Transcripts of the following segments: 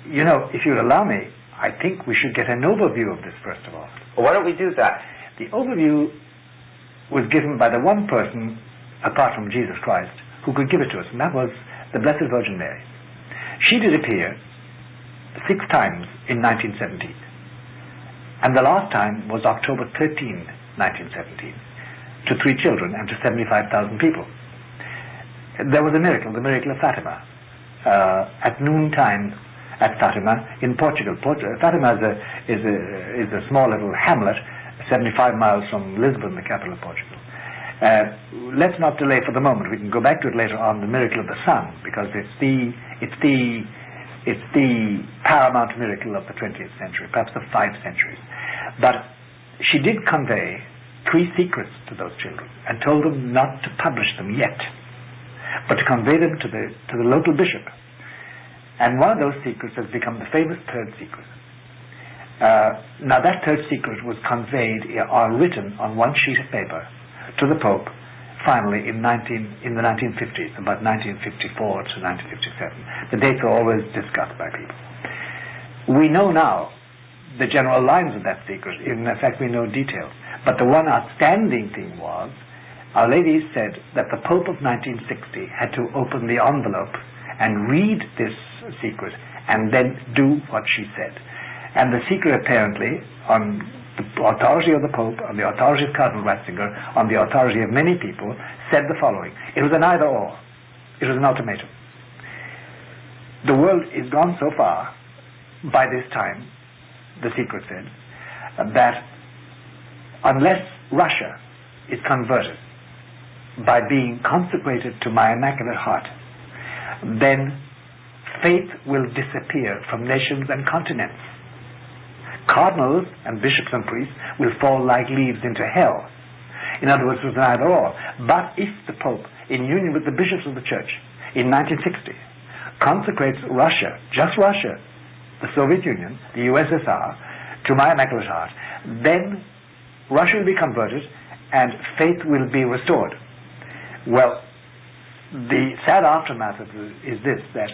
You know, if you'll allow me, I think we should get an overview of this first of all. Well, why don't we do that? The overview was given by the one person, apart from Jesus Christ, who could give it to us, and that was the Blessed Virgin Mary. She did appear 6 times in 1917, and the last time was October 13, 1917, to 3 children and to 75,000 people. There was a miracle, the miracle of Fatima, at noontime at Fatima in Portugal. Fatima is a small little hamlet 75 miles from Lisbon, the capital of Portugal. Let's not delay for the moment. We can go back to it later on, the miracle of the sun, because it's the paramount miracle of the 20th century, perhaps of 5 centuries. But she did convey 3 secrets to those children and told them not to publish them yet, but to convey them to the local bishop. And one of those secrets has become the famous 3rd secret. Now that 3rd secret was conveyed or written on one sheet of paper to the Pope finally in the 1950s, about 1954 to 1957. The dates are always discussed by people. We know now the general lines of that secret. In fact, we know details. But the one outstanding thing was, Our Lady said that the Pope of 1960 had to open the envelope and read this secret and then do what she said. And the secret apparently, on the authority of the Pope, on the authority of Cardinal Ratzinger, on the authority of many people, said the following. It was an either-or. It was an ultimatum. The world is gone so far, by this time, the secret said, that unless Russia is converted by being consecrated to my Immaculate Heart, then faith will disappear from nations and continents. Cardinals and bishops and priests will fall like leaves into hell. In other words, it was an either-or. But if the Pope, in union with the bishops of the Church, in 1960, consecrates Russia, just Russia, the Soviet Union, the USSR, to my Immaculate Heart, then Russia will be converted and faith will be restored. Well, the sad aftermath of this is this, that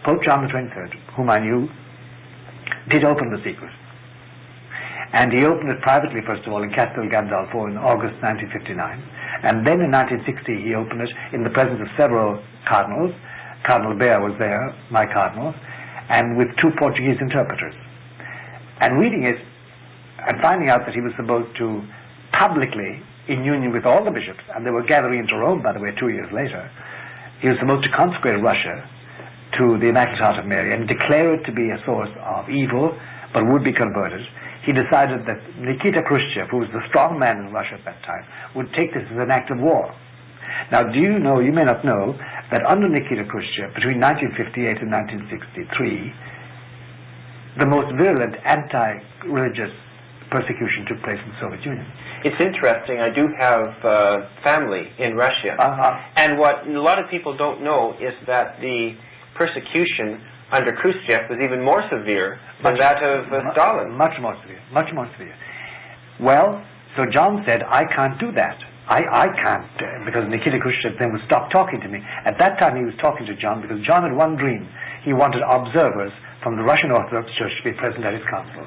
Pope John the 23rd, whom I knew, did open the secret. And he opened it privately, first of all, in Castel Gandolfo in August 1959. And then in 1960 he opened it in the presence of several cardinals. Cardinal Bear was there, my cardinal, and with 2 Portuguese interpreters. And reading it and finding out that he was supposed to publicly, in union with all the bishops, and they were gathering into Rome, by the way, 2 years later, he was supposed to consecrate Russia to the Immaculate Heart of Mary and declare it to be a source of evil, but would be converted. He decided that Nikita Khrushchev, who was the strong man in Russia at that time, would take this as an act of war. Now, do you know, you may not know, that under Nikita Khrushchev, between 1958 and 1963, the most virulent anti-religious persecution took place in the Soviet Union. It's interesting. I do have family in Russia. And what a lot of people don't know is that the persecution under Khrushchev was even more severe than that of Stalin. Much more severe, much more severe. Well, so John said, I can't do that. I can't, because Nikita Khrushchev then would stop talking to me. At that time he was talking to John because John had one dream. He wanted observers from the Russian Orthodox Church to be present at his council.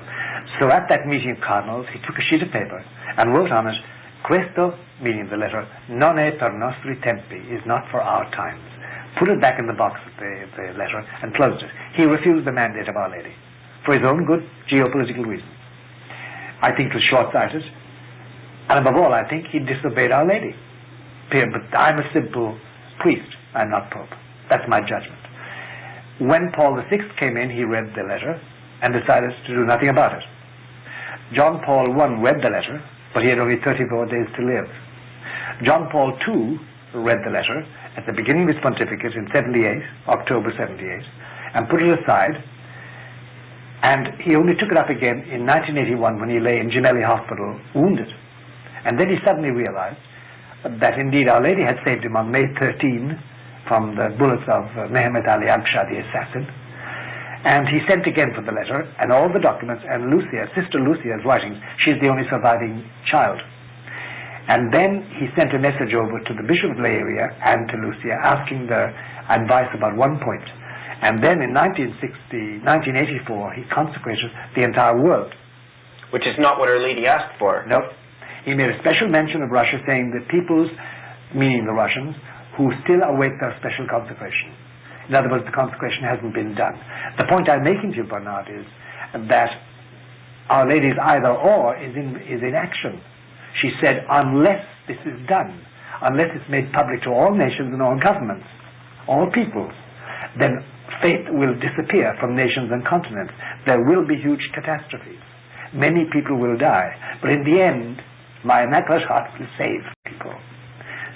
So at that meeting of cardinals, he took a sheet of paper and wrote on it, Questo, meaning the letter, non è per nostri tempi, is not for our times. Put it back in the box of the letter and closed it. He refused the mandate of Our Lady for his own good geopolitical reasons. I think it was short-sighted, and above all, I think he disobeyed Our Lady. But I'm a simple priest, I'm not Pope. That's my judgment. When Paul VI came in, he read the letter and decided to do nothing about it. John Paul I read the letter, but he had only 34 days to live. John Paul II read the letter at the beginning of his pontificate in 78, October 78, and put it aside, and he only took it up again in 1981 when he lay in Gemelli Hospital wounded. And then he suddenly realized that indeed Our Lady had saved him on May 13 from the bullets of Mehmet Ali Agca, the assassin. And he sent again for the letter and all the documents, and Lucia, Sister Lucia's writings. She's the only surviving child. And then he sent a message over to the Bishop of Leiria and to Lucia asking their advice about one point. And then in 1984, he consecrated the entire world. Which is not what Our Lady asked for. No. He made a special mention of Russia, saying the peoples, meaning the Russians, who still await their special consecration. In other words, the consecration hasn't been done. The point I'm making to you, Bernard, is that Our Lady's either or is in action. She said, unless this is done, unless it's made public to all nations and all governments, all peoples, then faith will disappear from nations and continents. There will be huge catastrophes. Many people will die. But in the end, my Immaculate Heart will save people.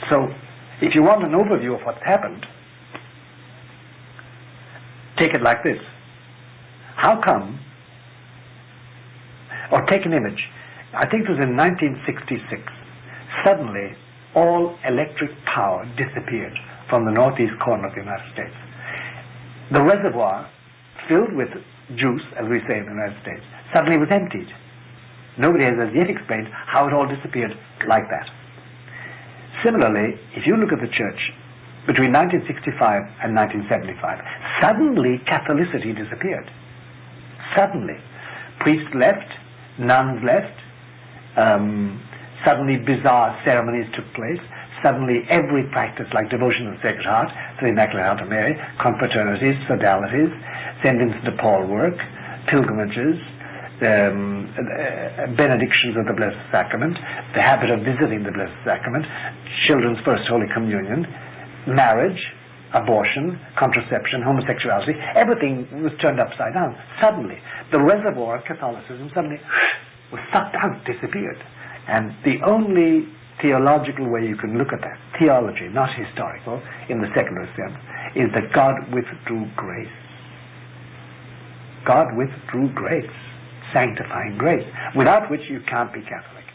So, if you want an overview of what's happened, take it like this. How come, or take an image, I think it was in 1966, suddenly all electric power disappeared from the northeast corner of the United States. The reservoir, filled with juice, as we say in the United States, suddenly was emptied. Nobody has as yet explained how it all disappeared like that. Similarly, if you look at the church, between 1965 and 1975, suddenly Catholicity disappeared. Suddenly. Priests left, nuns left, suddenly bizarre ceremonies took place, suddenly every practice like devotion to the Sacred Heart, to the Immaculate Heart of Mary, confraternities, sodalities, sendings to Paul work, pilgrimages, benedictions of the Blessed Sacrament, the habit of visiting the Blessed Sacrament, children's first Holy Communion, marriage, abortion, contraception, homosexuality, everything was turned upside down. Suddenly, the reservoir of Catholicism suddenly was sucked out, disappeared. And the only theological way you can look at that, theology, not historical, in the secular sense, is that God withdrew grace. God withdrew grace, sanctifying grace, without which you can't be Catholic.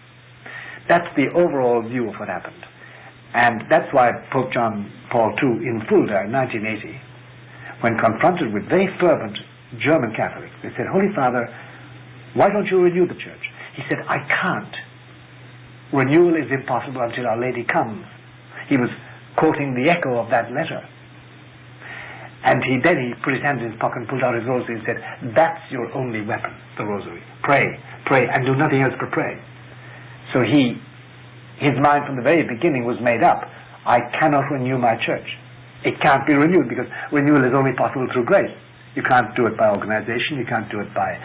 That's the overall view of what happened. And that's why Pope John Paul II in Fulda in 1980, when confronted with very fervent German Catholics, they said, Holy Father, why don't you renew the church? He said, I can't. Renewal is impossible until Our Lady comes. He was quoting the echo of that letter. And then he put his hand in his pocket and pulled out his rosary and said, that's your only weapon, the rosary. Pray, pray, and do nothing else but pray. So his mind from the very beginning was made up. I cannot renew my church. It can't be renewed because renewal is only possible through grace. You can't do it by organization. You can't do it by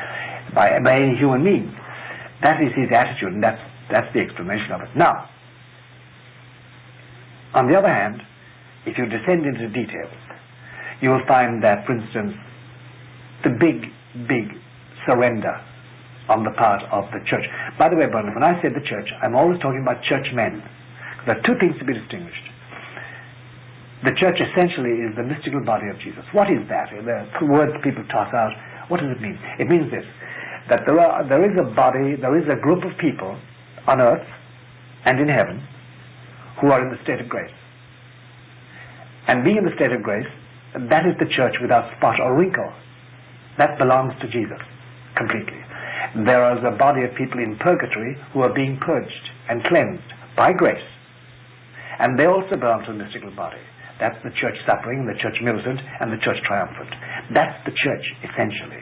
any human means. That is his attitude, and that's the explanation of it. Now, on the other hand, if you descend into details, you will find that, for instance, the big surrender on the part of the church. By the way, Bernard, when I say the church, I'm always talking about churchmen. There are two things to be distinguished. The church essentially is the mystical body of Jesus. What is that? The words people toss out. What does it mean? It means this, that there is a body, there is a group of people on earth and in heaven who are in the state of grace. And being in the state of grace, that is the church without spot or wrinkle. That belongs to Jesus completely. There is a body of people in purgatory who are being purged and cleansed by grace. And they also belong to the mystical body. That's the church suffering, the church militant, and the church triumphant. That's the church, essentially.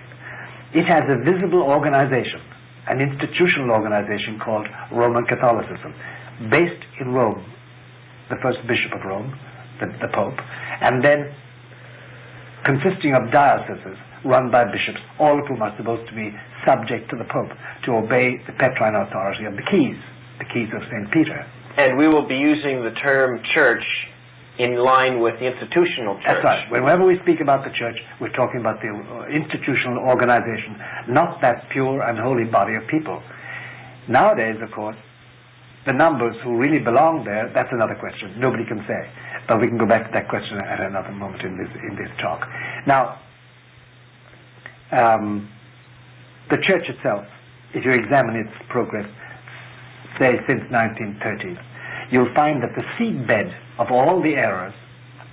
It has a visible organization, an institutional organization called Roman Catholicism, based in Rome, the first bishop of Rome, the Pope, and then consisting of dioceses run by bishops, all of whom are supposed to be subject to the Pope, to obey the Petrine authority of the keys of St. Peter. And we will be using the term church in line with the institutional church. That's right. Whenever we speak about the church, we're talking about the institutional organization, not that pure and holy body of people. Nowadays, of course, the numbers who really belong there, that's another question. Nobody can say. But we can go back to that question at another moment in this talk. Now, the church itself, if you examine its progress, say since 1930, you'll find that the seedbed of all the errors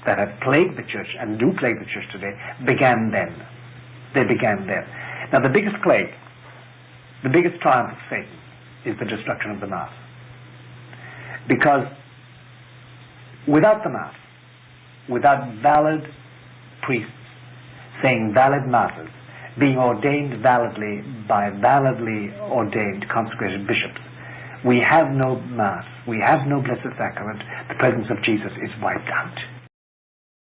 that have plagued the church and do plague the church today began then. They began then. Now, the biggest plague, the biggest triumph of Satan is the destruction of the Mass. Because without the Mass, without valid priests saying valid masses, being ordained validly by validly ordained consecrated bishops. We have no Mass, we have no Blessed Sacrament, the presence of Jesus is wiped out.